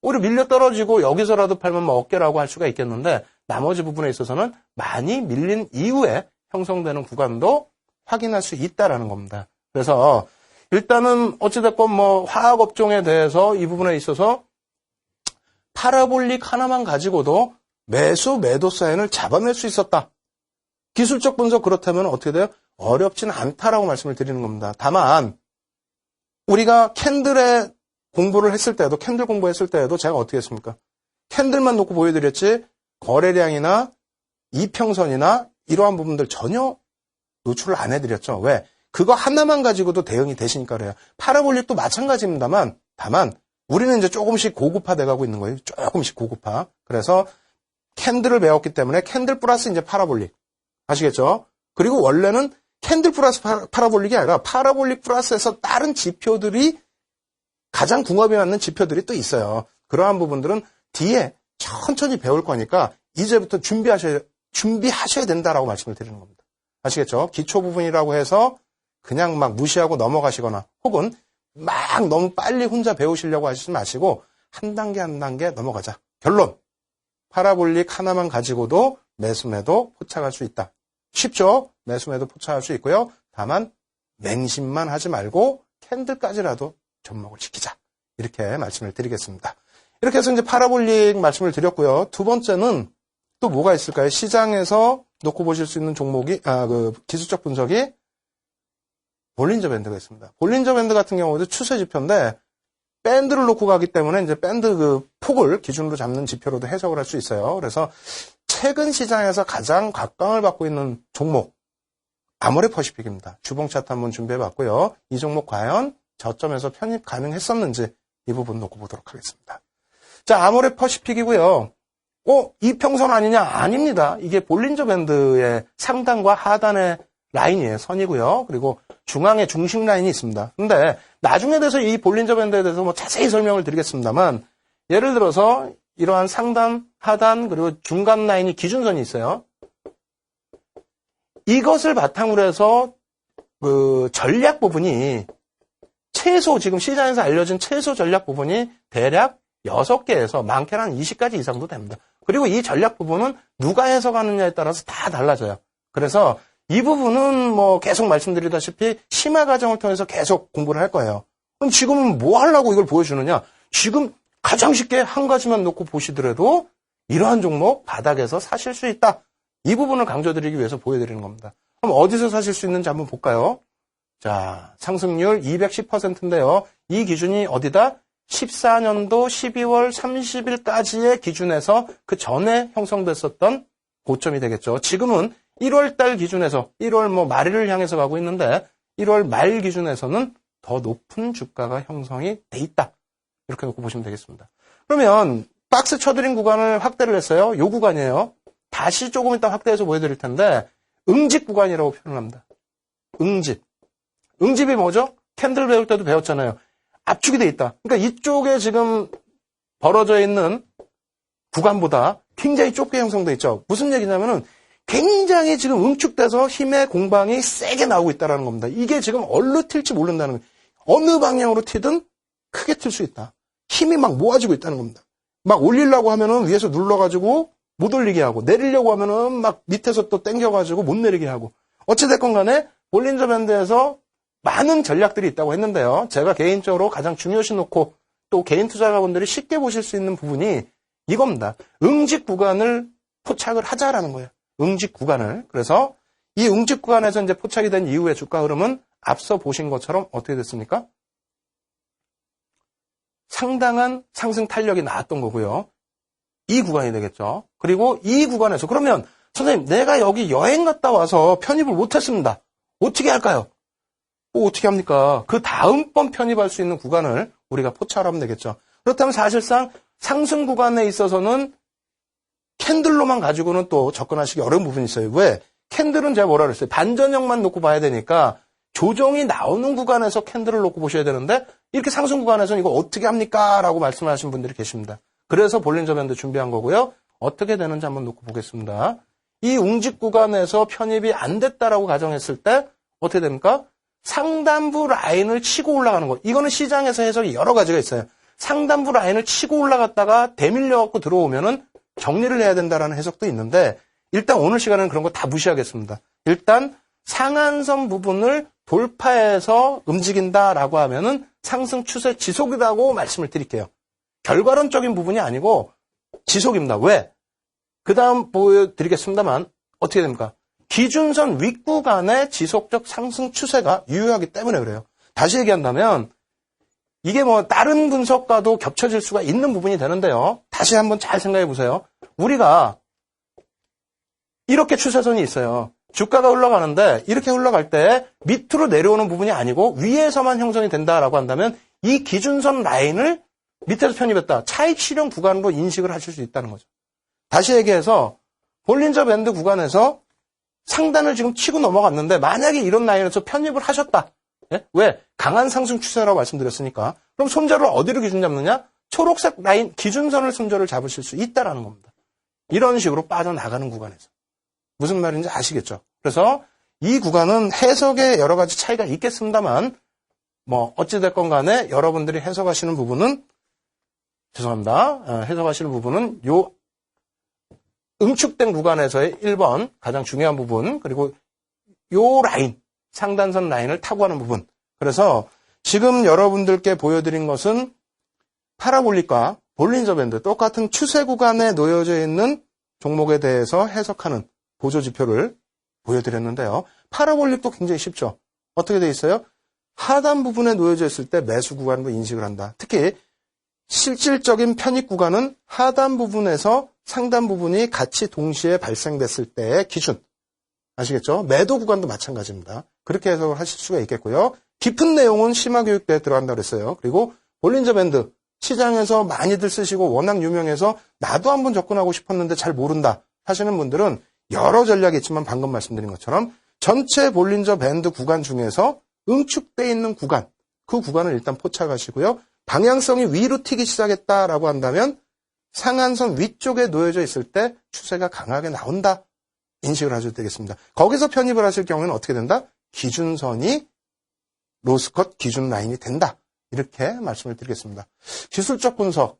오히려 밀려 떨어지고 여기서라도 팔면 뭐 어깨라고 할 수가 있겠는데 나머지 부분에 있어서는 많이 밀린 이후에 형성되는 구간도 확인할 수 있다라는 겁니다. 그래서 일단은 어찌됐건 뭐 화학업종에 대해서 이 부분에 있어서 파라볼릭 하나만 가지고도 매도 사인을 잡아낼 수 있었다. 기술적 분석 그렇다면 어떻게 돼요? 어렵진 않다라고 말씀을 드리는 겁니다. 다만 우리가 캔들 공부했을 때에도 제가 어떻게 했습니까? 캔들만 놓고 보여드렸지 거래량이나 이평선이나 이러한 부분들 전혀 노출을 안 해드렸죠. 왜? 그거 하나만 가지고도 대응이 되시니까 그래요. 파라볼릭도 마찬가지입니다만 다만 우리는 이제 조금씩 고급화돼 가고 있는 거예요. 조금씩 고급화. 그래서 캔들을 배웠기 때문에 캔들 플러스 이제 파라볼릭. 아시겠죠? 그리고 원래는 캔들 플러스 파라볼릭이 아니라 파라볼릭 플러스에서 다른 지표들이 가장 궁합이 맞는 지표들이 또 있어요. 그러한 부분들은 뒤에 천천히 배울 거니까 이제부터 준비하셔야 된다라고 말씀을 드리는 겁니다. 아시겠죠? 기초 부분이라고 해서 그냥 막 무시하고 넘어가시거나 혹은 막 너무 빨리 혼자 배우시려고 하시지 마시고 한 단계 한 단계 넘어가자. 결론. 파라볼릭 하나만 가지고도 매수매도 포착할 수 있다. 쉽죠? 매수매도 포착할 수 있고요. 다만 맹신만 하지 말고 캔들까지라도 접목을 시키자. 이렇게 말씀을 드리겠습니다. 이렇게 해서 이제 파라볼릭 말씀을 드렸고요. 두 번째는 또 뭐가 있을까요? 시장에서 놓고 보실 수 있는 종목이, 기술적 분석이 볼린저 밴드가 있습니다. 볼린저 밴드 같은 경우도 추세 지표인데 밴드를 놓고 가기 때문에 이제 밴드 그 폭을 기준으로 잡는 지표로도 해석을 할 수 있어요. 그래서 최근 시장에서 가장 각광을 받고 있는 종목 아모레퍼시픽입니다. 주봉 차트 한번 준비해 봤고요. 이 종목 과연 저점에서 편입 가능했었는지 이 부분 놓고 보도록 하겠습니다. 자, 아모레퍼시픽이고요. 이평선 아니냐? 아닙니다. 이게 볼린저 밴드의 상단과 하단의 라인이에요. 선이고요. 그리고 중앙에 중심 라인이 있습니다. 근데 나중에 돼서 이 볼린저 밴드에 대해서 뭐 자세히 설명을 드리겠습니다만 예를 들어서 이러한 상단, 하단, 그리고 중간 라인이 기준선이 있어요. 이것을 바탕으로 해서 그 전략 부분이 지금 시장에서 알려진 최소 전략 부분이 대략 6개에서 많게는 한 20가지 이상도 됩니다. 그리고 이 전략 부분은 누가 해석하느냐에 따라서 다 달라져요. 그래서 이 부분은 뭐 계속 말씀드리다시피 심화 과정을 통해서 계속 공부를 할 거예요. 그럼 지금은 뭐 하려고 이걸 보여주느냐? 지금 가장 쉽게 한 가지만 놓고 보시더라도 이러한 종목 바닥에서 사실 수 있다. 이 부분을 강조드리기 위해서 보여드리는 겁니다. 그럼 어디서 사실 수 있는지 한번 볼까요? 자, 상승률 210%인데요. 이 기준이 어디다? 14년도 12월 30일까지의 기준에서 그 전에 형성됐었던 고점이 되겠죠. 지금은 1월 달 기준에서 1월 말을 향해서 가고 있는데 1월 말 기준에서는 더 높은 주가가 형성이 돼 있다. 이렇게 놓고 보시면 되겠습니다. 그러면 박스 쳐드린 구간을 확대를 했어요. 이 구간이에요. 다시 조금 이따 확대해서 보여드릴 텐데 응집 구간이라고 표현을 합니다. 응집. 응집이 뭐죠? 캔들 배울 때도 배웠잖아요. 압축이 돼 있다. 그러니까 이쪽에 지금 벌어져 있는 구간보다 굉장히 좁게 형성돼 있죠. 무슨 얘기냐면은 굉장히 지금 응축돼서 힘의 공방이 세게 나오고 있다는 겁니다. 이게 지금 어디로 튈지 모른다는 거예요. 어느 방향으로 튀든 크게 튈 수 있다. 힘이 막 모아지고 있다는 겁니다. 막 올리려고 하면은 위에서 눌러가지고 못 올리게 하고 내리려고 하면은 막 밑에서 또 당겨가지고 못 내리게 하고 어찌됐건 간에 볼린저 밴드에서 많은 전략들이 있다고 했는데요. 제가 개인적으로 가장 중요시 놓고 또 개인 투자자분들이 쉽게 보실 수 있는 부분이 이겁니다. 응집 구간을 포착을 하자라는 거예요. 응집 구간을. 그래서 이 응집 구간에서 이제 포착이 된 이후의 주가 흐름은 앞서 보신 것처럼 어떻게 됐습니까? 상당한 상승 탄력이 나왔던 거고요. 이 구간이 되겠죠. 그리고 이 구간에서 그러면 선생님 내가 여기 여행 갔다 와서 편입을 못했습니다. 어떻게 할까요? 어떻게 합니까? 그 다음번 편입할 수 있는 구간을 우리가 포착을 하면 되겠죠. 그렇다면 사실상 상승 구간에 있어서는 캔들로만 가지고는 또 접근하시기 어려운 부분이 있어요. 왜? 캔들은 제가 뭐라 그랬어요? 반전형만 놓고 봐야 되니까 조정이 나오는 구간에서 캔들을 놓고 보셔야 되는데 이렇게 상승 구간에서는 이거 어떻게 합니까? 라고 말씀하신 분들이 계십니다. 그래서 볼린저 밴드 준비한 거고요. 어떻게 되는지 한번 놓고 보겠습니다. 이 응집 구간에서 편입이 안 됐다라고 가정했을 때 어떻게 됩니까? 상단부 라인을 치고 올라가는 거. 이거는 시장에서 해석이 여러 가지가 있어요. 상단부 라인을 치고 올라갔다가 대밀려갖고 들어오면은 정리를 해야 된다라는 해석도 있는데 일단 오늘 시간에는 그런 거 다 무시하겠습니다. 일단 상한선 부분을 돌파해서 움직인다라고 하면은 상승 추세 지속이라고 말씀을 드릴게요. 결과론적인 부분이 아니고 지속입니다. 왜? 그 다음 보여드리겠습니다만 어떻게 됩니까? 기준선 윗구간의 지속적 상승 추세가 유효하기 때문에 그래요. 다시 얘기한다면 이게 다른 분석과도 겹쳐질 수가 있는 부분이 되는데요. 다시 한번 잘 생각해 보세요. 우리가 이렇게 추세선이 있어요. 주가가 흘러가는데 이렇게 흘러갈 때 밑으로 내려오는 부분이 아니고 위에서만 형성이 된다라고 한다면 이 기준선 라인을 밑에서 편입했다. 차익 실현 구간으로 인식을 하실 수 있다는 거죠. 다시 얘기해서 볼린저 밴드 구간에서 상단을 지금 치고 넘어갔는데 만약에 이런 라인에서 편입을 하셨다. 예? 왜? 강한 상승 추세라고 말씀드렸으니까. 그럼 손절을 어디로 기준 잡느냐? 초록색 라인 기준선을 손절을 잡으실 수 있다라는 겁니다. 이런 식으로 빠져나가는 구간에서. 무슨 말인지 아시겠죠? 그래서 이 구간은 해석에 여러 가지 차이가 있겠습니다만 어찌됐건 간에 여러분들이 해석하시는 부분은 해석하시는 부분은 요 응축된 구간에서의 1번 가장 중요한 부분 그리고 요 라인 상단선 라인을 타고 가는 부분. 그래서 지금 여러분들께 보여드린 것은 파라볼릭과 볼린저 밴드 똑같은 추세 구간에 놓여져 있는 종목에 대해서 해석하는 보조지표를 보여드렸는데요. 파라볼릭도 굉장히 쉽죠. 어떻게 돼 있어요? 하단 부분에 놓여져 있을 때 매수 구간으로 인식을 한다. 특히 실질적인 편입 구간은 하단 부분에서 상단 부분이 같이 동시에 발생됐을 때의 기준. 아시겠죠? 매도 구간도 마찬가지입니다. 그렇게 해석을 하실 수가 있겠고요. 깊은 내용은 심화교육대에 들어간다고 했어요. 그리고 볼린저 밴드 시장에서 많이들 쓰시고 워낙 유명해서 나도 한번 접근하고 싶었는데 잘 모른다 하시는 분들은 여러 전략이 있지만 방금 말씀드린 것처럼 전체 볼린저 밴드 구간 중에서 응축되어 있는 구간, 그 구간을 일단 포착하시고요. 방향성이 위로 튀기 시작했다라고 한다면 상한선 위쪽에 놓여져 있을 때 추세가 강하게 나온다. 인식을 하셔도 되겠습니다. 거기서 편입을 하실 경우에는 어떻게 된다? 기준선이 로스컷 기준 라인이 된다. 이렇게 말씀을 드리겠습니다. 기술적 분석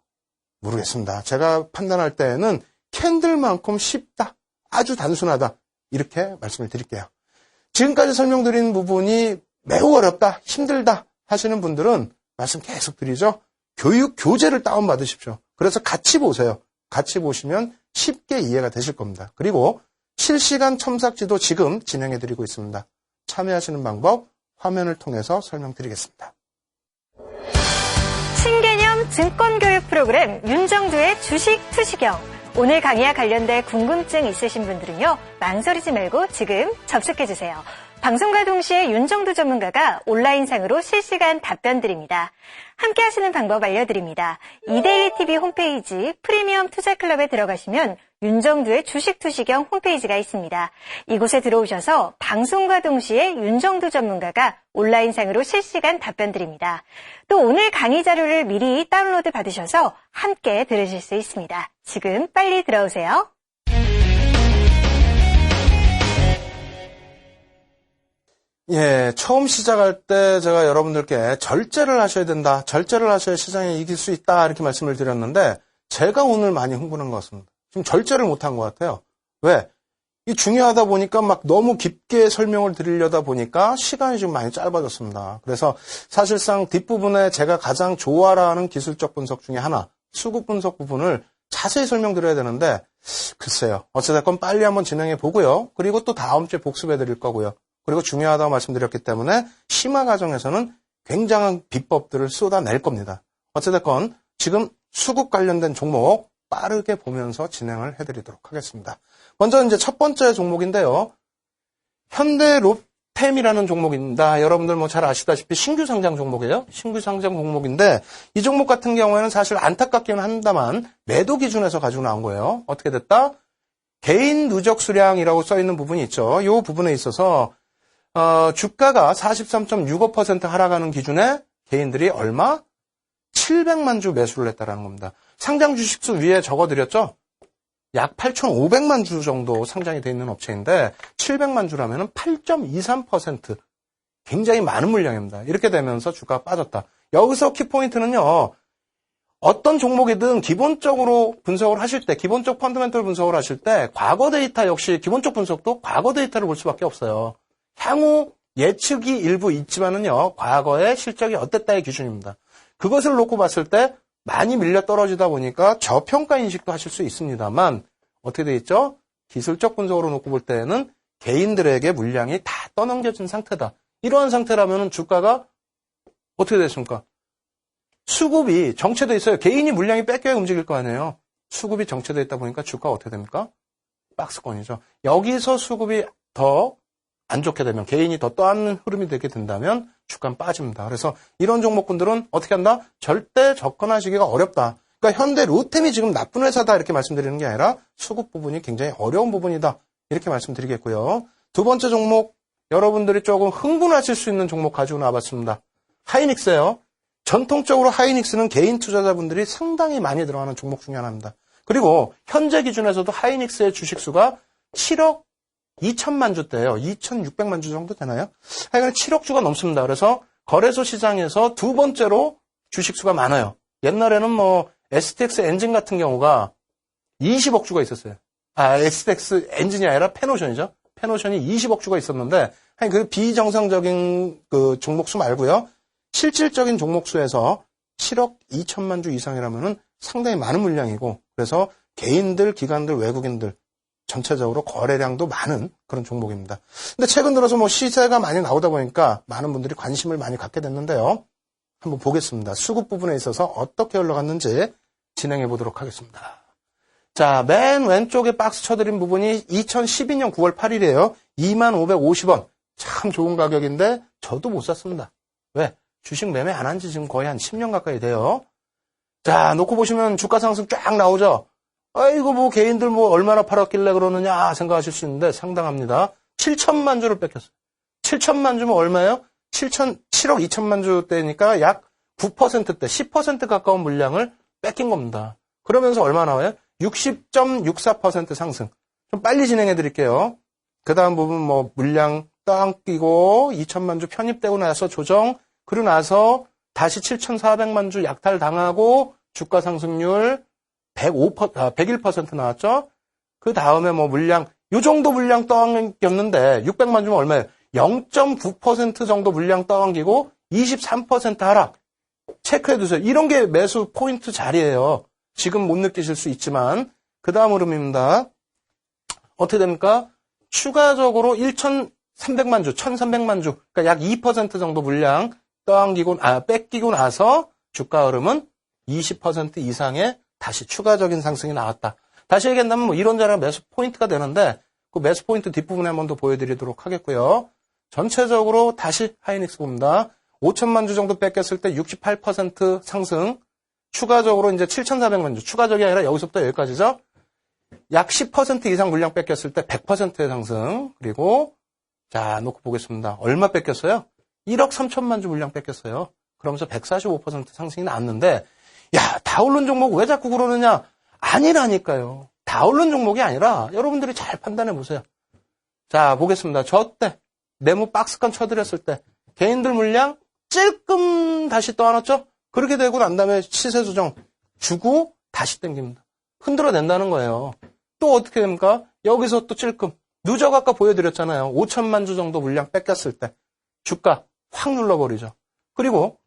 모르겠습니다. 제가 판단할 때에는 캔들만큼 쉽다. 아주 단순하다. 이렇게 말씀을 드릴게요. 지금까지 설명드린 부분이 매우 어렵다. 힘들다 하시는 분들은 말씀 계속 드리죠. 교육 교재를 다운받으십시오. 그래서 같이 보세요. 같이 보시면 쉽게 이해가 되실 겁니다. 그리고 실시간 첨삭지도 지금 진행해드리고 있습니다. 참여하시는 방법 화면을 통해서 설명드리겠습니다. 신개념 증권교육 프로그램 윤정두의 주식 투시경. 오늘 강의와 관련된 궁금증 있으신 분들은요, 망설이지 말고 지금 접속해주세요. 방송과 동시에 윤정두 전문가가 온라인상으로 실시간 답변 드립니다. 함께 하시는 방법 알려드립니다. 이데일리TV 홈페이지 프리미엄 투자클럽에 들어가시면 윤정두의 주식 투시경 홈페이지가 있습니다. 이곳에 들어오셔서 방송과 동시에 윤정두 전문가가 온라인상으로 실시간 답변 드립니다. 또 오늘 강의 자료를 미리 다운로드 받으셔서 함께 들으실 수 있습니다. 지금 빨리 들어오세요. 예, 처음 시작할 때 제가 여러분들께 절제를 하셔야 된다. 절제를 하셔야 시장에 이길 수 있다. 이렇게 말씀을 드렸는데 제가 오늘 많이 흥분한 것 같습니다. 지금 절제를 못한 것 같아요. 왜? 이 중요하다 보니까 막 너무 깊게 설명을 드리려다 보니까 시간이 좀 많이 짧아졌습니다. 그래서 사실상 뒷부분에 제가 가장 좋아하는 기술적 분석 중에 하나, 수급 분석 부분을 자세히 설명드려야 되는데 글쎄요. 어찌됐건 빨리 한번 진행해 보고요. 그리고 또 다음 주에 복습해 드릴 거고요. 그리고 중요하다고 말씀드렸기 때문에 심화 과정에서는 굉장한 비법들을 쏟아낼 겁니다. 어찌됐건 지금 수급 관련된 종목 빠르게 보면서 진행을 해드리도록 하겠습니다. 먼저 이제 첫 번째 종목인데요. 현대로템이라는 종목입니다. 여러분들 뭐 잘 아시다시피 신규 상장 종목이에요. 신규 상장 종목인데 이 종목 같은 경우에는 사실 안타깝기는 합니다만 매도 기준에서 가지고 나온 거예요. 어떻게 됐다? 개인 누적 수량이라고 써있는 부분이 있죠. 이 부분에 있어서 주가가 43.65% 하락하는 기준에 개인들이 얼마? 700만 주 매수를 했다라는 겁니다. 상장 주식수 위에 적어드렸죠? 약 8,500만 주 정도 상장이 돼 있는 업체인데 700만 주라면 8.23%. 굉장히 많은 물량입니다. 이렇게 되면서 주가가 빠졌다. 여기서 키포인트는요. 어떤 종목이든 기본적으로 분석을 하실 때, 기본적 펀더멘털 분석을 하실 때 과거 데이터 역시 기본적 분석도 과거 데이터를 볼 수밖에 없어요. 향후 예측이 일부 있지만은요, 과거의 실적이 어땠다의 기준입니다. 그것을 놓고 봤을 때 많이 밀려 떨어지다 보니까 저평가 인식도 하실 수 있습니다만, 어떻게 돼 있죠? 기술적 분석으로 놓고 볼 때는 개인들에게 물량이 다 떠넘겨진 상태다. 이러한 상태라면 주가가 어떻게 됐습니까? 수급이 정체돼 있어요. 개인이 물량이 뺏겨야 움직일 거 아니에요. 수급이 정체돼 있다 보니까 주가가 어떻게 됩니까? 박스권이죠. 여기서 수급이 더 안 좋게 되면 개인이 더 떠안는 흐름이 되게 된다면 주가는 빠집니다. 그래서 이런 종목군들은 어떻게 한다? 절대 접근하시기가 어렵다. 그러니까 현대 로템이 지금 나쁜 회사다 이렇게 말씀드리는 게 아니라 수급 부분이 굉장히 어려운 부분이다 이렇게 말씀드리겠고요. 두 번째 종목 여러분들이 조금 흥분하실 수 있는 종목 가지고 나와봤습니다. 하이닉스예요. 전통적으로 하이닉스는 개인 투자자분들이 상당히 많이 들어가는 종목 중에 하나입니다. 그리고 현재 기준에서도 하이닉스의 주식수가 7억 2천만 주대예요. 2,600만 주 정도 되나요? 하여간 7억 주가 넘습니다. 그래서 거래소 시장에서 두 번째로 주식수가 많아요. 옛날에는 뭐 STX 엔진 같은 경우가 20억 주가 있었어요. STX 엔진이 아니라 페노션이죠. 페노션이 20억 주가 있었는데 그 비정상적인 그 종목수 말고요. 실질적인 종목수에서 7억 2천만 주 이상이라면은 상당히 많은 물량이고 그래서 개인들, 기관들, 외국인들 전체적으로 거래량도 많은 그런 종목입니다. 근데 최근 들어서 뭐 시세가 많이 나오다 보니까 많은 분들이 관심을 많이 갖게 됐는데요. 한번 보겠습니다. 수급 부분에 있어서 어떻게 흘러갔는지 진행해 보도록 하겠습니다. 자, 맨 왼쪽에 박스 쳐드린 부분이 2012년 9월 8일이에요. 2550원. 참 좋은 가격인데 저도 못 샀습니다. 왜? 주식 매매 안 한 지 지금 거의 한 10년 가까이 돼요. 자, 놓고 보시면 주가 상승 쫙 나오죠. 아이고 뭐 개인들 뭐 얼마나 팔았길래 그러느냐 생각하실 수 있는데 상당합니다. 7천만 주를 뺏겼어요. 7천만 주면 얼마예요? 7억 2천만 주대니까 약 9%대, 10% 가까운 물량을 뺏긴 겁니다. 그러면서 얼마 나와요? 60.64% 상승. 좀 빨리 진행해 드릴게요. 그 다음 부분 뭐 물량 땅 끼고 2천만 주 편입되고 나서 조정, 그러고 나서 다시 7,400만 주 약탈 당하고 주가 상승률 101% 나왔죠? 그 다음에 뭐 물량, 요 정도 물량 떠안겼는데 600만 주면 얼마예요? 0.9% 정도 물량 떠안기고 23% 하락. 체크해 두세요. 이런 게 매수 포인트 자리예요. 지금 못 느끼실 수 있지만 그 다음 흐름입니다. 어떻게 됩니까? 추가적으로 1,300만 주, 1,300만 주, 그러니까 약 2% 정도 물량 뺏기고 나서 주가 흐름은 20% 이상의 다시 추가적인 상승이 나왔다. 다시 얘기한다면 뭐 이런 자리가 매수 포인트가 되는데 그 매수 포인트 뒷부분에 한 번 더 보여드리도록 하겠고요. 전체적으로 다시 하이닉스 봅니다. 5천만 주 정도 뺏겼을 때 68% 상승, 추가적으로 이제 7,400만 주, 추가적이 아니라 여기서부터 여기까지죠. 약 10% 이상 물량 뺏겼을 때 100%의 상승, 그리고 자 놓고 보겠습니다. 얼마 뺏겼어요? 1억 3천만 주 물량 뺏겼어요. 그러면서 145% 상승이 나왔는데 야, 다 오른 종목 왜 자꾸 그러느냐? 아니라니까요. 다 오른 종목이 아니라 여러분들이 잘 판단해 보세요. 자, 보겠습니다. 저 때 네모 박스권 쳐드렸을 때 개인들 물량 찔끔 다시 떠안았죠? 그렇게 되고 난 다음에 시세 조정 주고 다시 땡깁니다. 흔들어낸다는 거예요. 또 어떻게 됩니까? 여기서 또 찔끔. 누적 아까 보여드렸잖아요. 5천만 주 정도 물량 뺏겼을 때 주가 확 눌러버리죠. 그리고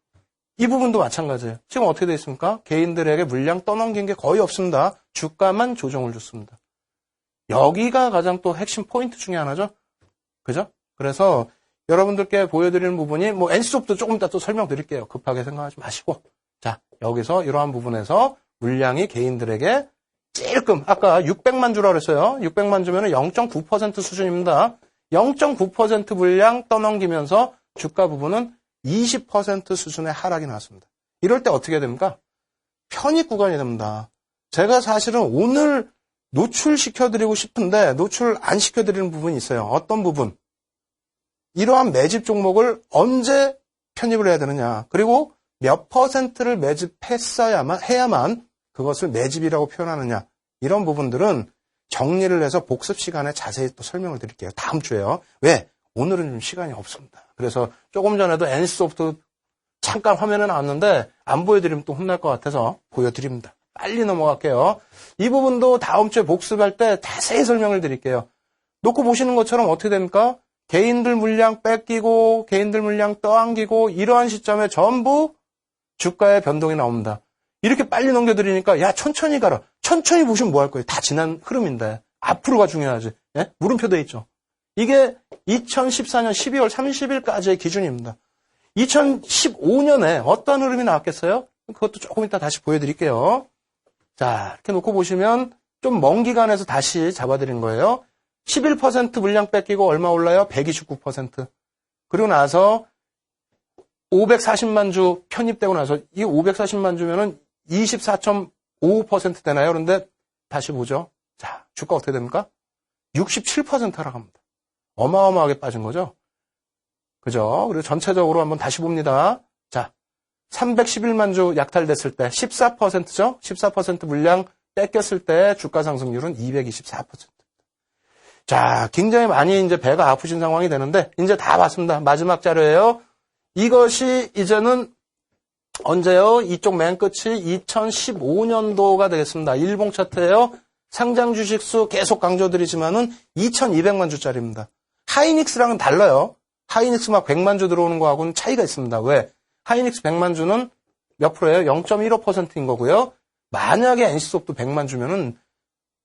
이 부분도 마찬가지예요. 지금 어떻게 되어 있습니까? 개인들에게 물량 떠넘긴 게 거의 없습니다. 주가만 조정을 줬습니다. 여기가 가장 또 핵심 포인트 중에 하나죠. 그죠? 그래서 여러분들께 보여드리는 부분이 뭐 NC소프트 조금 이따 또 설명드릴게요. 급하게 생각하지 마시고. 자, 여기서 이러한 부분에서 물량이 개인들에게 찔끔 아까 600만 주라고 그랬어요. 600만 주면 0.9% 수준입니다. 0.9% 물량 떠넘기면서 주가 부분은 20% 수준의 하락이 나왔습니다. 이럴 때 어떻게 됩니까? 편입 구간이 됩니다. 제가 사실은 오늘 노출시켜드리고 싶은데 노출 안 시켜드리는 부분이 있어요. 어떤 부분? 이러한 매집 종목을 언제 편입을 해야 되느냐. 그리고 몇 퍼센트를 해야만 그것을 매집이라고 표현하느냐. 이런 부분들은 정리를 해서 복습 시간에 자세히 또 설명을 드릴게요. 다음 주에요. 왜? 오늘은 좀 시간이 없습니다. 그래서 조금 전에도 NC소프트 잠깐 화면에 나왔는데 안 보여드리면 또 혼날 것 같아서 보여드립니다. 빨리 넘어갈게요. 이 부분도 다음 주에 복습할 때 자세히 설명을 드릴게요. 놓고 보시는 것처럼 어떻게 됩니까? 개인들 물량 뺏기고 개인들 물량 떠안기고 이러한 시점에 전부 주가의 변동이 나옵니다. 이렇게 빨리 넘겨드리니까 야 천천히 가라. 천천히 보시면 뭐 할 거예요? 다 지난 흐름인데 앞으로가 중요하지. 예? 물음표 돼 있죠. 이게 2014년 12월 30일까지의 기준입니다. 2015년에 어떤 흐름이 나왔겠어요? 그것도 조금 이따 다시 보여드릴게요. 자, 이렇게 놓고 보시면 좀 먼 기간에서 다시 잡아드린 거예요. 11% 물량 뺏기고 얼마 올라요? 129%. 그리고 나서 540만 주 편입되고 나서 이 540만 주면은 24.55% 되나요? 그런데 다시 보죠. 자, 주가 어떻게 됩니까? 67% 하락합니다. 어마어마하게 빠진 거죠. 그죠? 그리고 전체적으로 한번 다시 봅니다. 자, 311만 주 약탈됐을 때 14%죠? 14% 물량 뺏겼을 때 주가 상승률은 224%. 자, 굉장히 많이 이제 배가 아프신 상황이 되는데 이제 다 봤습니다. 마지막 자료예요. 이것이 이제는 언제요? 이쪽 맨 끝이 2015년도가 되겠습니다. 일봉 차트예요. 상장 주식수 계속 강조드리지만은 2200만 주짜리입니다. 하이닉스랑은 달라요. 하이닉스 막 100만 주 들어오는 거하고는 차이가 있습니다. 왜? 하이닉스 100만 주는 몇 프로예요? 0.15%인 거고요. 만약에 NC소프트 100만 주면은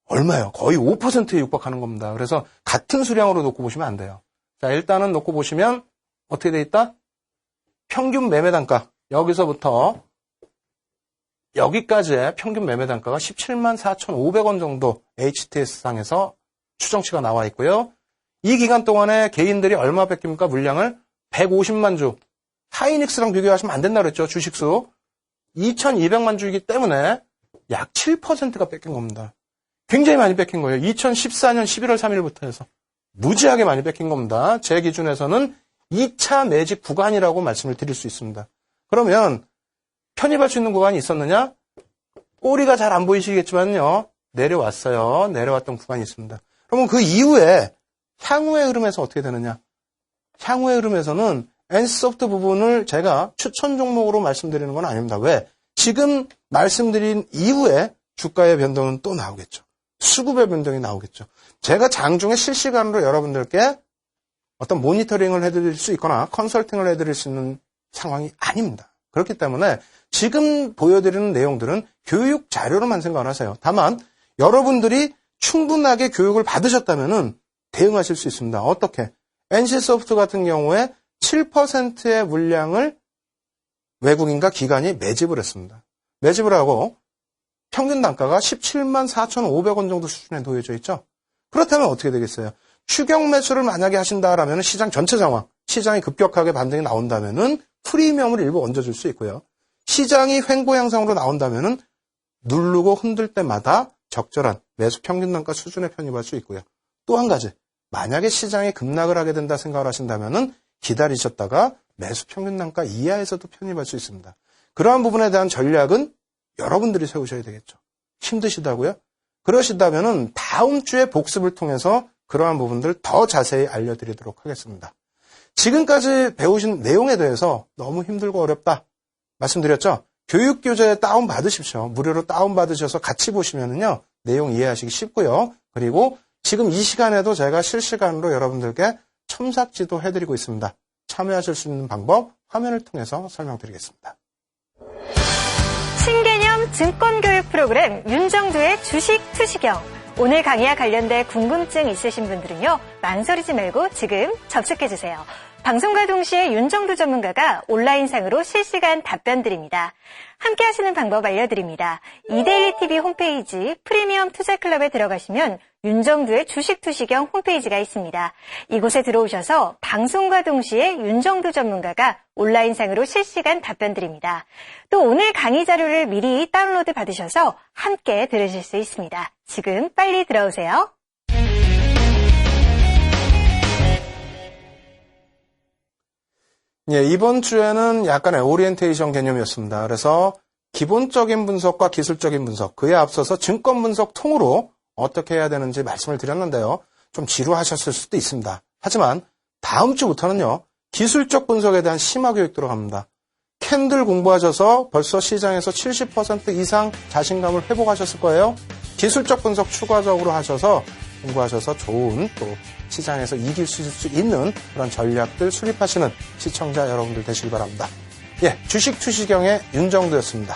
얼마예요? 거의 5%에 육박하는 겁니다. 그래서 같은 수량으로 놓고 보시면 안 돼요. 자, 일단은 놓고 보시면 어떻게 돼 있다? 평균 매매 단가. 여기서부터 여기까지의 평균 매매 단가가 17만 4,500원 정도 HTS상에서 추정치가 나와 있고요. 이 기간 동안에 개인들이 얼마 뺏깁니까? 물량을 150만 주. 하이닉스랑 비교하시면 안 된다 그랬죠. 주식수. 2200만 주이기 때문에 약 7%가 뺏긴 겁니다. 굉장히 많이 뺏긴 거예요. 2014년 11월 3일부터 해서. 무지하게 많이 뺏긴 겁니다. 제 기준에서는 2차 매집 구간이라고 말씀을 드릴 수 있습니다. 그러면 편입할 수 있는 구간이 있었느냐? 꼬리가 잘 안 보이시겠지만요. 내려왔어요. 내려왔던 구간이 있습니다. 그러면 그 이후에 향후의 흐름에서 어떻게 되느냐? 향후의 흐름에서는 NC소프트 부분을 제가 추천 종목으로 말씀드리는 건 아닙니다. 왜? 지금 말씀드린 이후에 주가의 변동은 또 나오겠죠. 수급의 변동이 나오겠죠. 제가 장중에 실시간으로 여러분들께 어떤 모니터링을 해드릴 수 있거나 컨설팅을 해드릴 수 있는 상황이 아닙니다. 그렇기 때문에 지금 보여드리는 내용들은 교육 자료로만 생각을 하세요. 다만 여러분들이 충분하게 교육을 받으셨다면 대응하실 수 있습니다. 어떻게? NC소프트 같은 경우에 7%의 물량을 외국인과 기관이 매집을 했습니다. 매집을 하고 평균 단가가 17만 4,500원 정도 수준에 놓여져 있죠. 그렇다면 어떻게 되겠어요? 추격 매수를 만약에 하신다라면 시장 전체 상황, 시장이 급격하게 반등이 나온다면은 프리미엄을 일부 얹어줄 수 있고요. 시장이 횡보 양상으로 나온다면은 누르고 흔들 때마다 적절한 매수 평균 단가 수준에 편입할 수 있고요. 또 한 가지, 만약에 시장이 급락을 하게 된다 생각을 하신다면은 기다리셨다가 매수 평균 단가 이하에서도 편입할 수 있습니다. 그러한 부분에 대한 전략은 여러분들이 세우셔야 되겠죠. 힘드시다고요? 그러시다면은 다음 주에 복습을 통해서 그러한 부분들 더 자세히 알려드리도록 하겠습니다. 지금까지 배우신 내용에 대해서 너무 힘들고 어렵다 말씀드렸죠? 교육교재 다운받으십시오. 무료로 다운받으셔서 같이 보시면은요, 내용 이해하시기 쉽고요. 그리고 지금 이 시간에도 제가 실시간으로 여러분들께 첨삭지도 해드리고 있습니다. 참여하실 수 있는 방법 화면을 통해서 설명드리겠습니다. 신개념 증권교육 프로그램 윤정두의 주식 투시경. 오늘 강의와 관련된 궁금증 있으신 분들은요, 망설이지 말고 지금 접속해주세요. 방송과 동시에 윤정두 전문가가 온라인상으로 실시간 답변 드립니다. 함께 하시는 방법 알려드립니다. 이데일리TV 홈페이지 프리미엄 투자클럽에 들어가시면 윤정두의 주식 투시경 홈페이지가 있습니다. 이곳에 들어오셔서 방송과 동시에 윤정두 전문가가 온라인상으로 실시간 답변 드립니다. 또 오늘 강의 자료를 미리 다운로드 받으셔서 함께 들으실 수 있습니다. 지금 빨리 들어오세요. 예, 이번 주에는 약간의 오리엔테이션 개념이었습니다. 그래서 기본적인 분석과 기술적인 분석, 그에 앞서서 증권 분석 통으로 어떻게 해야 되는지 말씀을 드렸는데요. 좀 지루하셨을 수도 있습니다. 하지만 다음 주부터는요, 기술적 분석에 대한 심화 교육 들어갑니다. 캔들 공부하셔서 벌써 시장에서 70% 이상 자신감을 회복하셨을 거예요. 기술적 분석 추가적으로 하셔서 공부하셔서 좋은 또 시장에서 이길 수 있는 그런 전략들 수립하시는 시청자 여러분들 되시기 바랍니다. 예, 주식 투시경의 윤정두였습니다.